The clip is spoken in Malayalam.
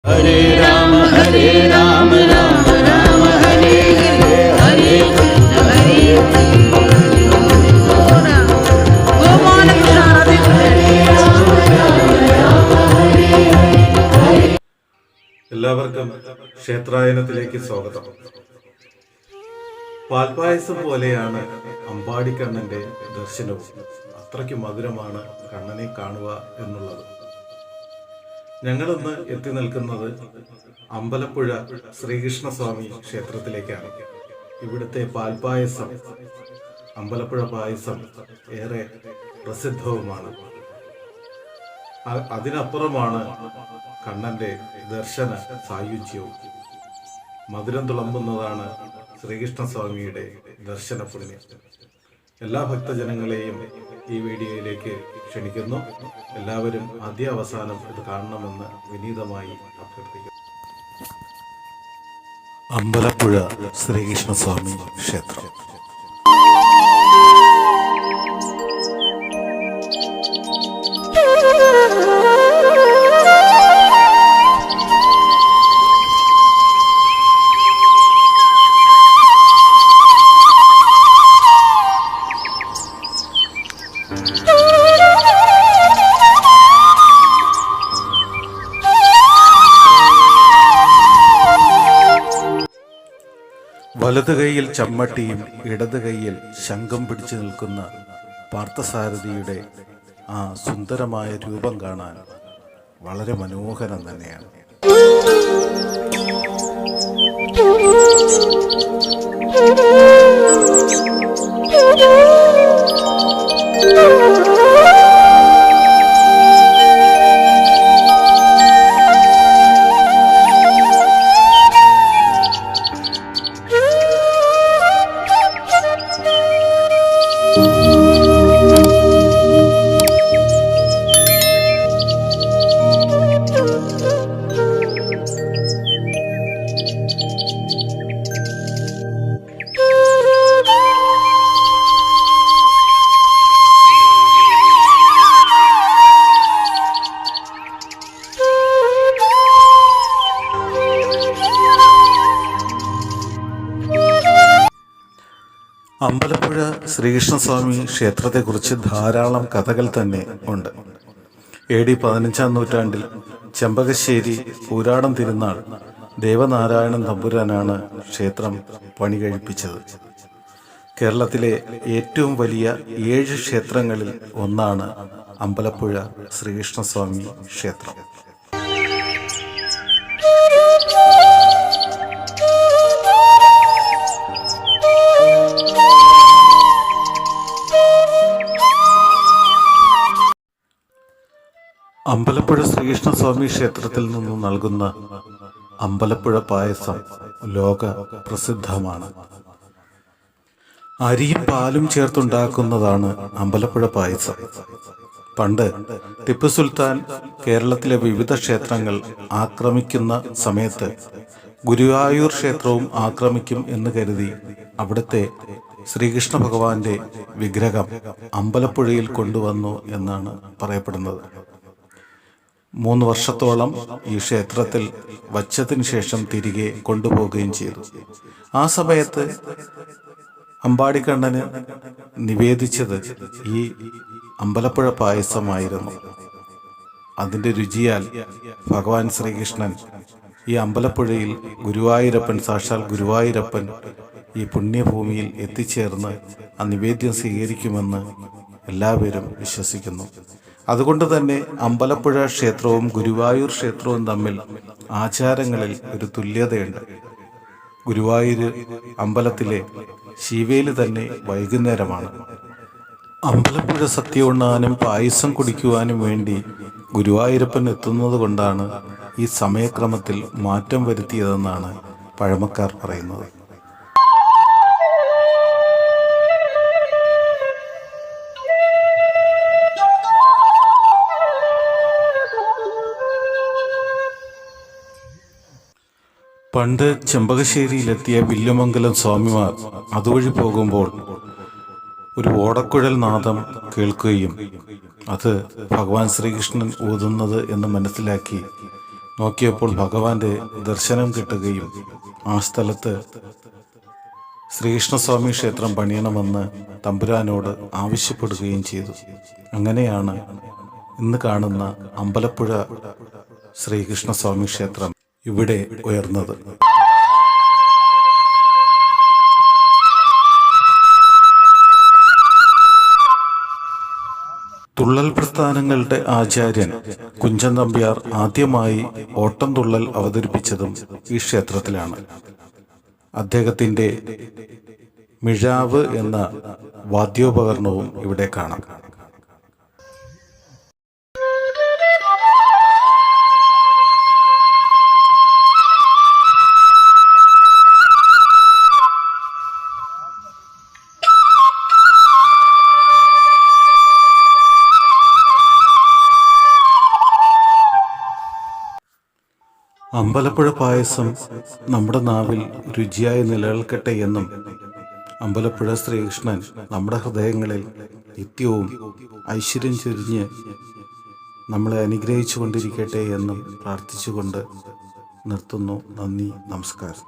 ഹരേ രാമ രാമ രാമ ഹരേ ഹരേ ഹരേ കൃഷ്ണ ഹരേ എല്ലാവർക്കും ക്ഷേത്രായനത്തിലേക്ക് സ്വാഗതം. പാൽപായസം പോലെയാണ് അമ്പാടിക്കണ്ണന്റെ ദർശനവും. അത്രയ്ക്ക് മധുരമാണ് കണ്ണനെ കാണുക എന്നുള്ളത്. ഞങ്ങളിന്ന് എത്തി നിൽക്കുന്നത് അമ്പലപ്പുഴ ശ്രീകൃഷ്ണസ്വാമി ക്ഷേത്രത്തിലേക്കാണ്. ഇവിടുത്തെ പാൽപായസം, അമ്പലപ്പുഴ പായസം ഏറെ പ്രസിദ്ധവുമാണ്. അതിനപ്പുറമാണ് കണ്ണന്റെ ദർശന സായുജ്യവും. മധുരം തുളമ്പുന്നതാണ് ശ്രീകൃഷ്ണസ്വാമിയുടെ ദർശന പുണ്യം. എല്ലാ ഭക്തജനങ്ങളെയും ഈ വീഡിയോയിലേക്ക് ക്ഷണിക്കുന്നു. എല്ലാവരും ആദ്യാവസാനം ഇത് കാണണമെന്ന് വിനീതമായി അഭ്യർത്ഥിക്കുന്നു. അമ്പലപ്പുഴ ശ്രീകൃഷ്ണസ്വാമി ക്ഷേത്രം. വലതു കൈയിൽ ചമ്മട്ടിയും ഇടത് കൈയിൽ ശംഖും പിടിച്ചു നിൽക്കുന്ന പാർത്ഥസാരഥിയുടെ ആ സുന്ദരമായ രൂപം കാണാൻ വളരെ മനോഹരം തന്നെയാണ്. അമ്പലപ്പുഴ ശ്രീകൃഷ്ണസ്വാമി ക്ഷേത്രത്തെക്കുറിച്ച് ധാരാളം കഥകൾ തന്നെ ഉണ്ട്. AD 15-ാം നൂറ്റാണ്ടിൽ ചെമ്പകശ്ശേരി പൂരാടം തിരുനാൾ ദേവനാരായണൻ തമ്പുരാനാണ് ക്ഷേത്രം പണി കഴിപ്പിച്ചത്. കേരളത്തിലെ ഏറ്റവും വലിയ 7 ക്ഷേത്രങ്ങളിൽ ഒന്നാണ് അമ്പലപ്പുഴ ശ്രീകൃഷ്ണസ്വാമി ക്ഷേത്രം. അമ്പലപ്പുഴ ശ്രീകൃഷ്ണസ്വാമി ക്ഷേത്രത്തിൽ നിന്ന് നൽകുന്ന അമ്പലപ്പുഴ പായസം ലോക പ്രസിദ്ധമാണ്. അരിയും പാലും ചേർത്തുണ്ടാക്കുന്നതാണ് അമ്പലപ്പുഴ പായസം. പണ്ട് ടിപ്പു സുൽത്താൻ കേരളത്തിലെ വിവിധ ക്ഷേത്രങ്ങൾ ആക്രമിക്കുന്ന സമയത്ത് ഗുരുവായൂർ ക്ഷേത്രവും ആക്രമിക്കും എന്ന് കരുതി അവിടുത്തെ ശ്രീകൃഷ്ണ ഭഗവാന്റെ വിഗ്രഹം അമ്പലപ്പുഴയിൽ കൊണ്ടുവന്നു എന്നാണ് പറയപ്പെടുന്നത്. 3 വർഷത്തോളം ഈ ക്ഷേത്രത്തിൽ വച്ചതിന് ശേഷം തിരികെ കൊണ്ടുപോവുകയും ചെയ്തു. ആ സമയത്ത് അമ്പാടിക്കണ്ണന് നിവേദിച്ചത് ഈ അമ്പലപ്പുഴ പായസമായിരുന്നു. അതിൻ്റെ രുചിയാൽ ഭഗവാൻ ശ്രീകൃഷ്ണൻ ഈ അമ്പലപ്പുഴയിൽ ഗുരുവായൂരപ്പൻ, സാക്ഷാൽ ഗുരുവായൂരപ്പൻ ഈ പുണ്യഭൂമിയിൽ എത്തിച്ചേർന്ന് ആ നിവേദ്യം സ്വീകരിക്കുമെന്ന് എല്ലാവരും വിശ്വസിക്കുന്നു. അതുകൊണ്ട് തന്നെ അമ്പലപ്പുഴ ക്ഷേത്രവും ഗുരുവായൂർ ക്ഷേത്രവും തമ്മിൽ ആചാരങ്ങളിൽ ഒരു തുല്യതയുണ്ട്. ഗുരുവായൂർ അമ്പലത്തിലെ ശിവേലി തന്നെ വൈകുന്നേരമാണ്. അമ്പലപ്പുഴ സദ്യ ഉണ്ണാനും പായസം കുടിക്കുവാനും വേണ്ടി ഗുരുവായൂരപ്പൻ എത്തുന്നത് കൊണ്ടാണ് ഈ സമയക്രമത്തിൽ മാറ്റം വരുത്തിയതെന്നാണ് പഴമക്കാർ പറയുന്നത്. പണ്ട് ചെമ്പകശ്ശേരിയിലെത്തിയ വില്ലുമംഗലം സ്വാമിമാർ അതുവഴി പോകുമ്പോൾ ഒരു ഓടക്കുഴൽ നാദം കേൾക്കുകയും അത് ഭഗവാൻ ശ്രീകൃഷ്ണൻ ഊതുന്നത് എന്ന് മനസ്സിലാക്കി നോക്കിയപ്പോൾ ഭഗവാന്റെ ദർശനം കിട്ടുകയും ആ സ്ഥലത്ത് ശ്രീകൃഷ്ണസ്വാമി ക്ഷേത്രം പണിയണമെന്ന് തമ്പുരാനോട് ആവശ്യപ്പെടുകയും ചെയ്തു. അങ്ങനെയാണ് ഇന്ന് കാണുന്ന അമ്പലപ്പുഴ ശ്രീകൃഷ്ണസ്വാമി ക്ഷേത്രം ഇവിടെ ഉയർന്നത്. തുള്ളൽ പ്രസ്ഥാനങ്ങളുടെ ആചാര്യൻ കുഞ്ചൻ നമ്പ്യാർ ആദ്യമായി ഓട്ടം തുള്ളൽ അവതരിപ്പിച്ചതും ഈ ക്ഷേത്രത്തിലാണ്. അദ്ദേഹത്തിൻ്റെ മിഴാവ് എന്ന വാദ്യോപകരണവും ഇവിടെ കാണാം. അമ്പലപ്പുഴ പായസം നമ്മുടെ നാവിൽ രുചിയായി നിലനിൽക്കട്ടെ എന്നും അമ്പലപ്പുഴ ശ്രീകൃഷ്ണൻ നമ്മുടെ ഹൃദയങ്ങളിൽ നിത്യവും ഐശ്വര്യം ചൊരിഞ്ഞ് നമ്മളെ അനുഗ്രഹിച്ചു കൊണ്ടിരിക്കട്ടെ എന്നും പ്രാർത്ഥിച്ചുകൊണ്ട് നിർത്തുന്നു. നന്ദി, നമസ്കാരം.